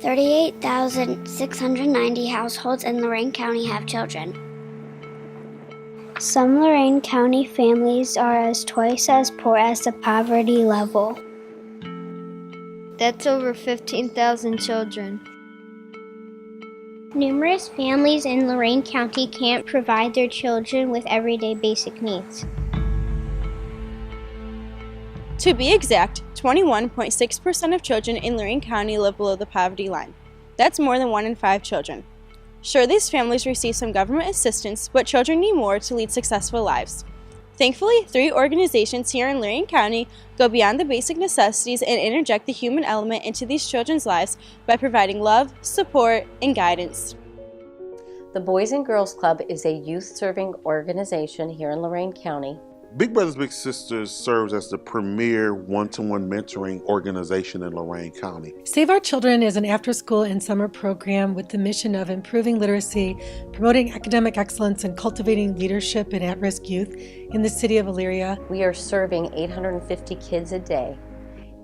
38,690 households in Lorain County have children. Some Lorain County families are as twice as poor as the poverty level. That's over 15,000 children. Numerous families in Lorain County can't provide their children with everyday basic needs. To be exact, 21.6% of children in Lorain County live below the poverty line. That's more than 1 in 5 children. Sure, these families receive some government assistance, but children need more to lead successful lives. Thankfully, 3 organizations here in Lorain County go beyond the basic necessities and interject the human element into these children's lives by providing love, support, and guidance. The Boys and Girls Club is a youth-serving organization here in Lorain County. Big Brothers Big Sisters serves as the premier one-to-one mentoring organization in Lorain County. Save Our Children is an after-school and summer program with the mission of improving literacy, promoting academic excellence, and cultivating leadership in at-risk youth in the city of Elyria. We are serving 850 kids a day,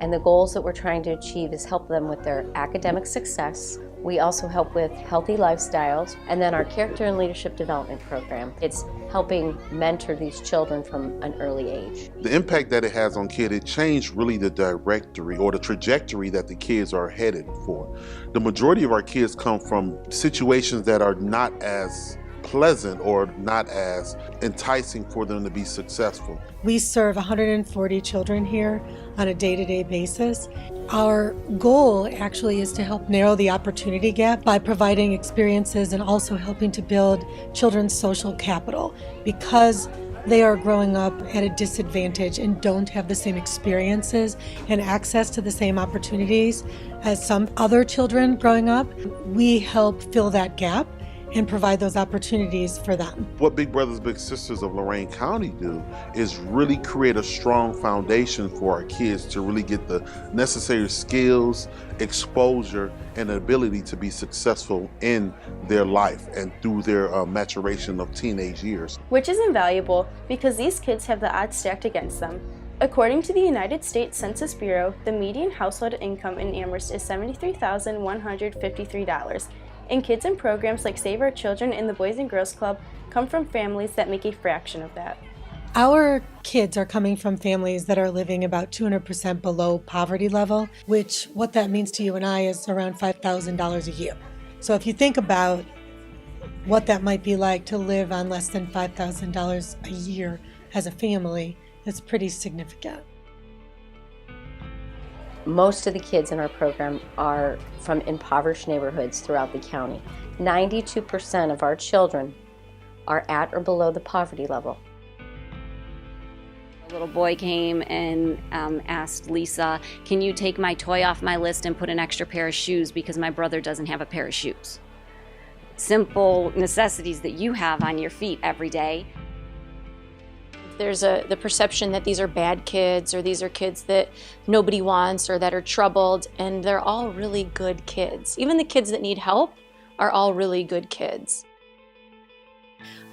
and the goals that we're trying to achieve is help them with their academic success. We also help with healthy lifestyles, and then our character and leadership development program. It's helping mentor these children from an early age. The impact that it has on kids, it changed really the directory or the trajectory that the kids are headed for. The majority of our kids come from situations that are not as pleasant or not as enticing for them to be successful. We serve 140 children here on a day-to-day basis. Our goal actually is to help narrow the opportunity gap by providing experiences and also helping to build children's social capital, because they are growing up at a disadvantage and don't have the same experiences and access to the same opportunities as some other children growing up. We help fill that gap and provide those opportunities for them. What Big Brothers Big Sisters of Lorain County do is really create a strong foundation for our kids to really get the necessary skills, exposure, and ability to be successful in their life and through their maturation of teenage years. Which is invaluable because these kids have the odds stacked against them. According to the United States Census Bureau, the median household income in Amherst is $73,153. And kids in programs like Save Our Children and the Boys and Girls Club come from families that make a fraction of that. Our kids are coming from families that are living about 200% below poverty level, which what that means to you and I is around $5,000 a year. So if you think about what that might be like to live on less than $5,000 a year as a family, it's pretty significant. Most of the kids in our program are from impoverished neighborhoods throughout the county. 92% of our children are at or below the poverty level. A little boy came and asked Lisa, can you take my toy off my list and put an extra pair of shoes because my brother doesn't have a pair of shoes? Simple necessities that you have on your feet every day. There's the perception that these are bad kids, or these are kids that nobody wants, or that are troubled, and they're all really good kids. Even the kids that need help are all really good kids.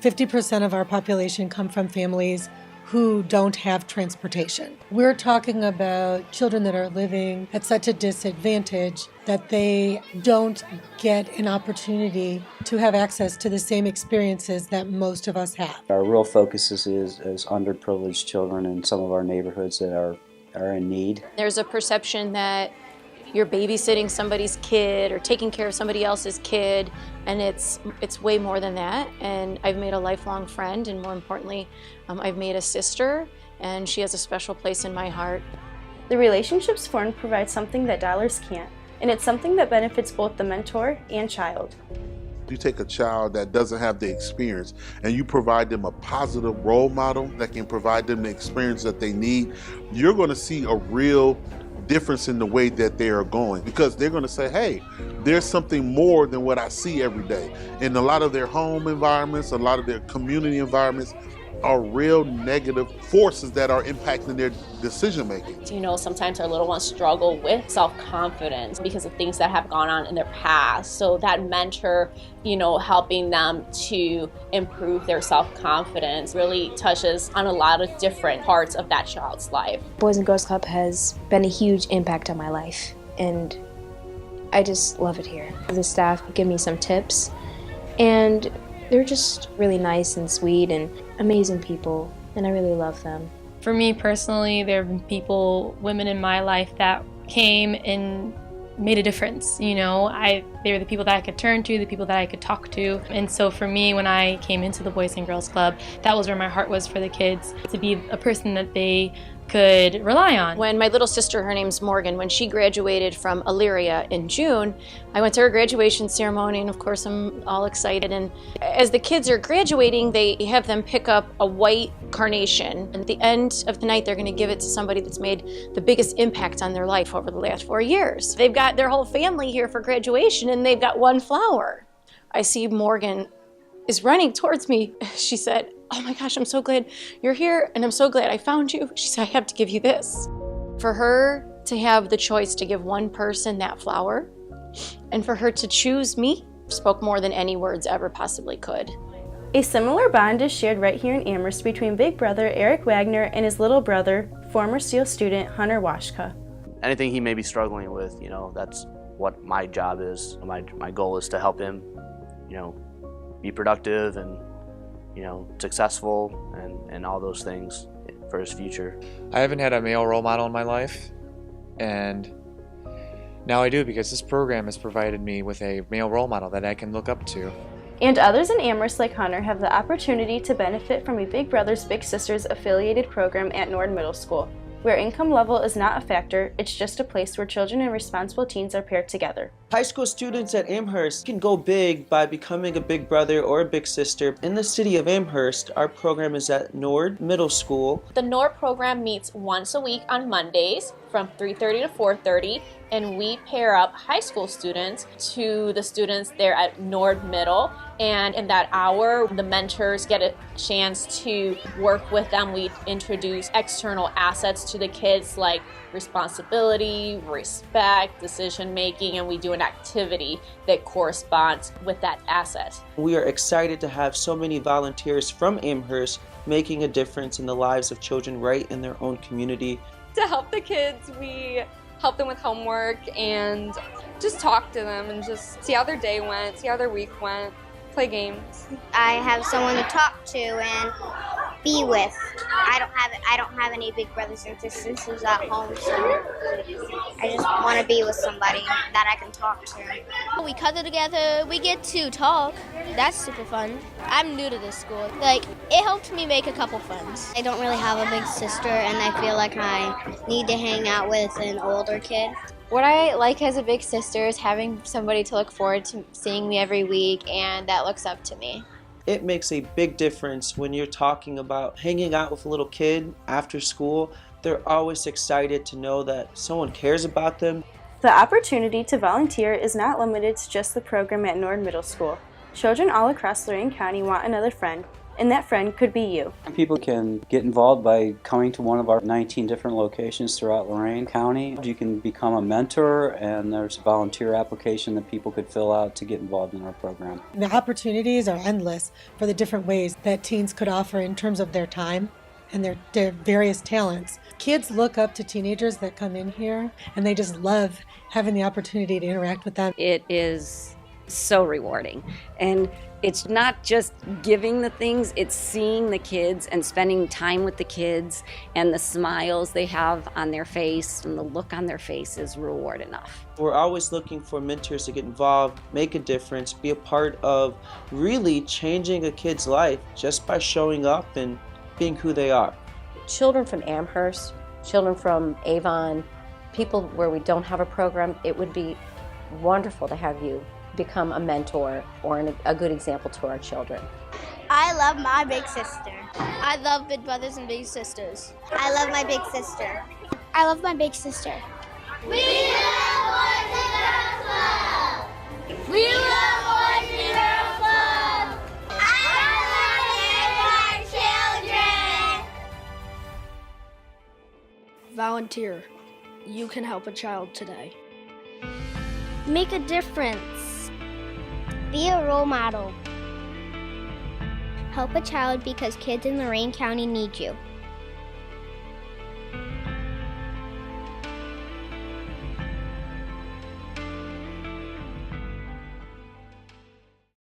50% of our population come from families who don't have transportation. We're talking about children that are living at such a disadvantage that they don't get an opportunity to have access to the same experiences that most of us have. Our real focus is underprivileged children in some of our neighborhoods that are in need. There's a perception that you're babysitting somebody's kid or taking care of somebody else's kid, and it's way more than that. And I've made a lifelong friend, and more importantly, I've made a sister, and she has a special place in my heart. The relationships formed provide something that dollars can't, and it's something that benefits both the mentor and child. You take a child that doesn't have the experience and you provide them a positive role model that can provide them the experience that they need, you're going to see a real difference in the way that they are going, because they're going to say, hey, there's something more than what I see every day. In a lot of their home environments, a lot of their community environments are real negative forces that are impacting their decision making. You know, sometimes our little ones struggle with self-confidence because of things that have gone on in their past. So that mentor, you know, helping them to improve their self-confidence really touches on a lot of different parts of that child's life. Boys and Girls Club has been a huge impact on my life, and I just love it here. The staff give me some tips, and they're just really nice and sweet and amazing people, and I really love them. For me personally, there have been people, women in my life that came and made a difference. You know, they were the people that I could turn to, the people that I could talk to. And so for me, when I came into the Boys and Girls Club, that was where my heart was for the kids, to be a person that they could rely on. When my little sister, her name's Morgan, when she graduated from Elyria in June, I went to her graduation ceremony, and of course I'm all excited. And as the kids are graduating, they have them pick up a white carnation. And at the end of the night, they're gonna give it to somebody that's made the biggest impact on their life over the last 4 years. They've got their whole family here for graduation, and they've got one flower. I see Morgan is running towards me. She said, "Oh my gosh, I'm so glad you're here, and I'm so glad I found you." She said, "I have to give you this." For her to have the choice to give one person that flower, and for her to choose me, spoke more than any words ever possibly could. A similar bond is shared right here in Amherst between big brother Eric Wagner and his little brother, former SEAL student Hunter Washka. Anything he may be struggling with, you know, that's what my job is. My goal is to help him, you know, be productive and, you know, successful and all those things for his future. I haven't had a male role model in my life, and now I do, because this program has provided me with a male role model that I can look up to. And others in Amherst like Hunter have the opportunity to benefit from a Big Brothers Big Sisters affiliated program at Nord Middle School, where income level is not a factor. It's just a place where children and responsible teens are paired together. High school students at Amherst can go big by becoming a big brother or a big sister. In the city of Amherst, our program is at Nord Middle School. The Nord program meets once a week on Mondays from 3:30 to 4:30, and we pair up high school students to the students there at Nord Middle. And in that hour, the mentors get a chance to work with them. We introduce external assets to the kids like responsibility, respect, decision making, and we do an activity that corresponds with that asset. We are excited to have so many volunteers from Amherst making a difference in the lives of children right in their own community. To help the kids, we help them with homework and just talk to them and just see how their day went, see how their week went, play games. I have someone to talk to and be with. I don't have any big brothers and sisters at home, so I just want to be with somebody that I can talk to. We cuddle together, we get to talk. That's super fun. I'm new to this school. Like, it helped me make a couple friends. I don't really have a big sister, and I feel like I need to hang out with an older kid. What I like as a big sister is having somebody to look forward to seeing me every week and that looks up to me. It makes a big difference when you're talking about hanging out with a little kid after school. They're always excited to know that someone cares about them. The opportunity to volunteer is not limited to just the program at Nord Middle School. Children all across Lorain County want another friend, and that friend could be you. People can get involved by coming to one of our 19 different locations throughout Lorain County. You can become a mentor, and there's a volunteer application that people could fill out to get involved in our program. The opportunities are endless for the different ways that teens could offer in terms of their time and their various talents. Kids look up to teenagers that come in here, and they just love having the opportunity to interact with them. It is so rewarding. And it's not just giving the things, it's seeing the kids and spending time with the kids, and the smiles they have on their face and the look on their face is reward enough. We're always looking for mentors to get involved, make a difference, be a part of really changing a kid's life just by showing up and being who they are. Children from Amherst, children from Avon, people where we don't have a program, it would be wonderful to have you become a mentor or a good example to our children. I love my big sister. I love big brothers and big sisters. I love my big sister. I love my big sister. We love Boys and Girls Club! We love Boys and Girls Club! I love our children! Volunteer. You can help a child today. Make a difference. Be a role model. Help a child because kids in Lorain County need you.